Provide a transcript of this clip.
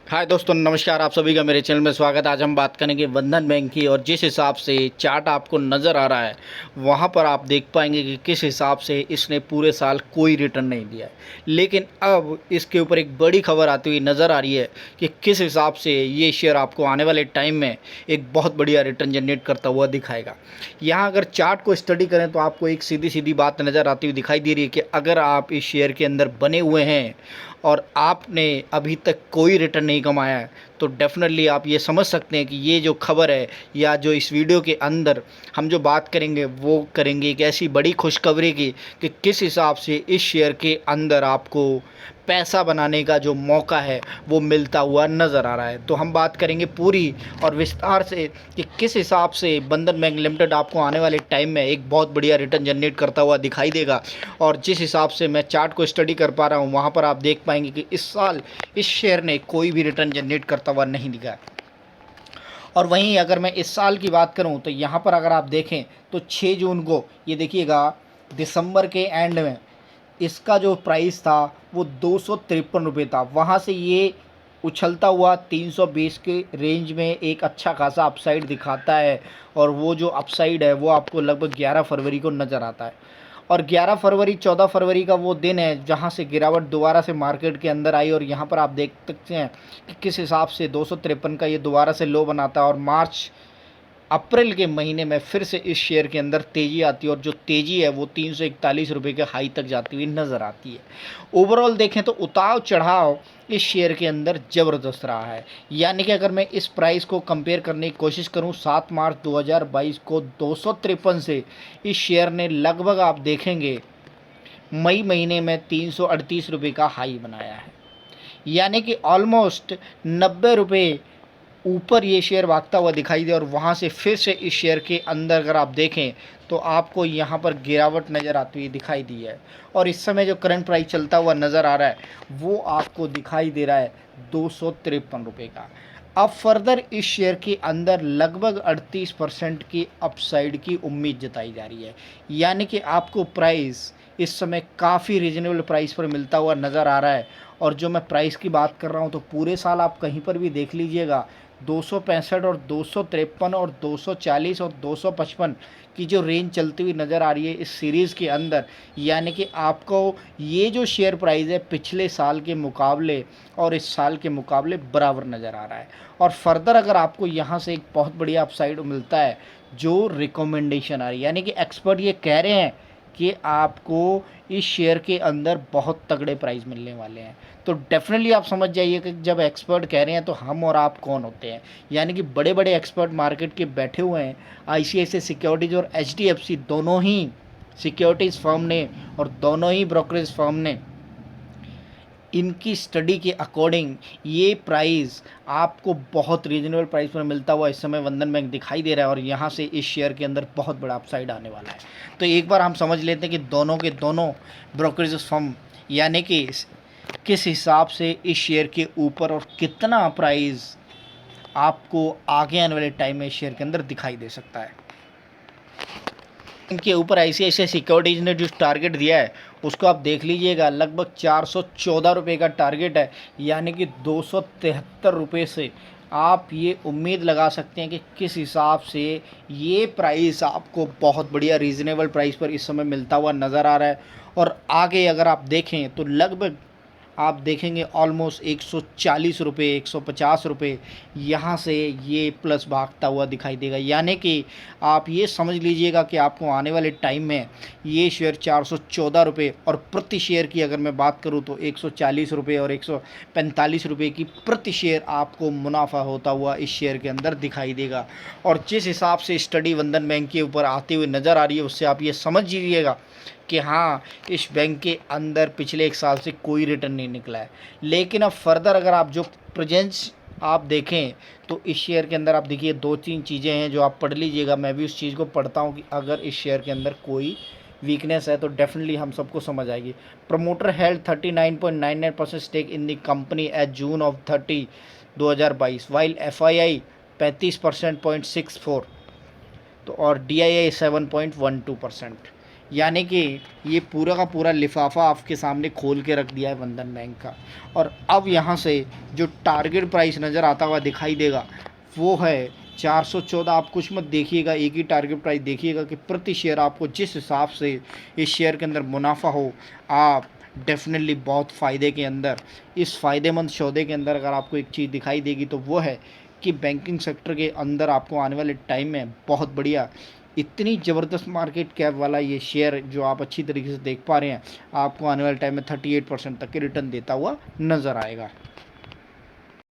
हाय दोस्तों, नमस्कार। आप सभी का मेरे चैनल में स्वागत है। आज हम बात करेंगे बंधन बैंक की, और जिस हिसाब से चार्ट आपको नज़र आ रहा है वहाँ पर आप देख पाएंगे कि किस हिसाब से इसने पूरे साल कोई रिटर्न नहीं दिया है। लेकिन अब इसके ऊपर एक बड़ी खबर आती हुई नज़र आ रही है कि किस हिसाब से ये शेयर आपको आने वाले टाइम में एक बहुत बढ़िया रिटर्न जनरेट करता हुआ दिखाएगा। यहाँ अगर चार्ट को स्टडी करें तो आपको एक सीधी सीधी बात नज़र आती हुई दिखाई दे रही है कि अगर आप इस शेयर के अंदर बने हुए हैं और आपने अभी तक कोई रिटर्न नहीं कमाया है, तो डेफ़िनेटली आप ये समझ सकते हैं कि ये जो खबर है या जो इस वीडियो के अंदर हम जो बात करेंगे वो करेंगे एक ऐसी बड़ी खुशखबरी की कि किस हिसाब से इस शेयर के अंदर आपको पैसा बनाने का जो मौका है वो मिलता हुआ नज़र आ रहा है। तो हम बात करेंगे पूरी और विस्तार से कि किस हिसाब से बंधन बैंक लिमिटेड आपको आने वाले टाइम में एक बहुत बढ़िया रिटर्न जनरेट करता हुआ दिखाई देगा। और जिस हिसाब से मैं चार्ट को स्टडी कर पा रहा हूँ वहाँ पर आप देख पाएंगे कि इस साल इस शेयर ने कोई भी रिटर्न जनरेट करता हुआ नहीं दिखा है। और वहीं अगर मैं इस साल की बात करूं तो यहाँ पर अगर आप देखें तो 6 जून को ये देखिएगा, दिसंबर के एंड में इसका जो प्राइस था वो 253 रुपये था। वहाँ से ये उछलता हुआ 320 के रेंज में एक अच्छा खासा अपसाइड दिखाता है, और वो जो अपसाइड है वो आपको लगभग 11 फरवरी को नज़र आता है। और 11 फरवरी 14 फरवरी का वो दिन है जहाँ से गिरावट दोबारा से मार्केट के अंदर आई, और यहाँ पर आप देख सकते हैं कि किस हिसाब से 253 का ये दोबारा से लो बनाता है, और मार्च अप्रैल के महीने में फिर से इस शेयर के अंदर तेज़ी आती है, और जो तेज़ी है वो 341 रुपये के हाई तक जाती हुई नज़र आती है। ओवरऑल देखें तो उतार चढ़ाव इस शेयर के अंदर ज़बरदस्त रहा है। यानी कि अगर मैं इस प्राइस को कंपेयर करने की कोशिश करूं 7 मार्च 2022 को 253 से इस शेयर ने लगभग आप देखेंगे मई महीने में 338 रुपये का हाई बनाया है। यानी कि ऑलमोस्ट 90 रुपये ऊपर ये शेयर भागता हुआ दिखाई दे, और वहाँ से फिर से इस शेयर के अंदर अगर आप देखें तो आपको यहाँ पर गिरावट नज़र आती हुई दिखाई दी है। और इस समय जो करंट प्राइस चलता हुआ नज़र आ रहा है वो आपको दिखाई दे रहा है 253 रुपये का। अब फर्दर इस शेयर के अंदर लगभग 38% की अपसाइड की उम्मीद जताई जा रही है। यानी कि आपको प्राइस इस समय काफ़ी रीजनेबल प्राइस पर मिलता हुआ नज़र आ रहा है। और जो मैं प्राइस की बात कर रहा हूँ तो पूरे साल आप कहीं पर भी देख लीजिएगा 265 और 253 और 240 और 255 की जो रेंज चलती हुई नज़र आ रही है इस सीरीज़ के अंदर। यानी कि आपको ये जो शेयर प्राइस है पिछले साल के मुकाबले और इस साल के मुकाबले बराबर नज़र आ रहा है। और फर्दर अगर आपको यहाँ से एक बहुत बढ़िया अपसाइड मिलता है, जो रिकमेंडेशन आ रही है, यानी कि एक्सपर्ट ये कह रहे हैं कि आपको इस शेयर के अंदर बहुत तगड़े प्राइस मिलने वाले हैं, तो डेफिनेटली आप समझ जाइए कि जब एक्सपर्ट कह रहे हैं तो हम और आप कौन होते हैं। यानी कि बड़े बड़े एक्सपर्ट मार्केट के बैठे हुए हैं। आईसीआईसीआई सिक्योरिटीज़ और एचडीएफसी दोनों ही सिक्योरिटीज़ फर्म ने और दोनों ही ब्रोकरेज फर्म ने इनकी स्टडी के अकॉर्डिंग ये प्राइस आपको बहुत रीजनेबल प्राइस पर मिलता हुआ इस समय बंधन बैंक दिखाई दे रहा है, और यहाँ से इस शेयर के अंदर बहुत बड़ा अपसाइड आने वाला है। तो एक बार हम समझ लेते हैं कि दोनों के दोनों ब्रोकरेज फर्म यानी कि किस हिसाब से इस शेयर के ऊपर और कितना प्राइस आपको आगे आने वाले टाइम में इस शेयर के अंदर दिखाई दे सकता है। इनके ऊपर आईसीआईसीआई सिक्योरिटीज़ ने जो टारगेट दिया है उसको आप देख लीजिएगा, लगभग 414 रुपये का टारगेट है। यानी कि 273 रुपये से आप ये उम्मीद लगा सकते हैं कि किस हिसाब से ये प्राइस आपको बहुत बढ़िया रीज़नेबल प्राइस पर इस समय मिलता हुआ नज़र आ रहा है। और आगे अगर आप देखें तो लगभग आप देखेंगे ऑलमोस्ट 140 रुपये 150 रुपये यहाँ से ये प्लस भागता हुआ दिखाई देगा। यानी कि आप ये समझ लीजिएगा कि आपको आने वाले टाइम में ये शेयर 414 रुपये, और प्रति शेयर की अगर मैं बात करूँ तो 140 रुपये और 145 रुपये की प्रति शेयर आपको मुनाफा होता हुआ इस शेयर के अंदर दिखाई देगा। और जिस हिसाब से स्टडी बंधन बैंक के ऊपर आते हुए नज़र आ रही है उससे आप ये समझ लीजिएगा कि हाँ, इस बैंक के अंदर पिछले एक साल से कोई रिटर्न नहीं निकला है। लेकिन अब फर्दर अगर आप जो प्रेजेंस आप देखें तो इस शेयर के अंदर आप देखिए 2-3 चीज़ें हैं जो आप पढ़ लीजिएगा। मैं भी उस चीज़ को पढ़ता हूँ कि अगर इस शेयर के अंदर कोई वीकनेस है तो डेफिनेटली हम सबको समझ आएगी। Promoter held 39.99% stake in the company at June of 30 2022, while FII 35.64, तो और DII 7.12%। यानी कि ये पूरा का पूरा लिफाफा आपके सामने खोल के रख दिया है बंधन बैंक का। और अब यहाँ से जो टारगेट प्राइस नज़र आता हुआ दिखाई देगा वो है 414। आप कुछ मत देखिएगा, एक ही टारगेट प्राइस देखिएगा कि प्रति शेयर आपको जिस हिसाब से इस शेयर के अंदर मुनाफा हो, आप डेफिनेटली बहुत फ़ायदे के अंदर, इस फ़ायदेमंद सौदे के अंदर अगर आपको एक चीज़ दिखाई देगी तो वो है कि बैंकिंग सेक्टर के अंदर आपको आने वाले टाइम में बहुत बढ़िया इतनी ज़बरदस्त मार्केट कैप वाला ये शेयर जो आप अच्छी तरीके से देख पा रहे हैं, आपको आने वाले टाइम में 38% तक के रिटर्न देता हुआ नज़र आएगा।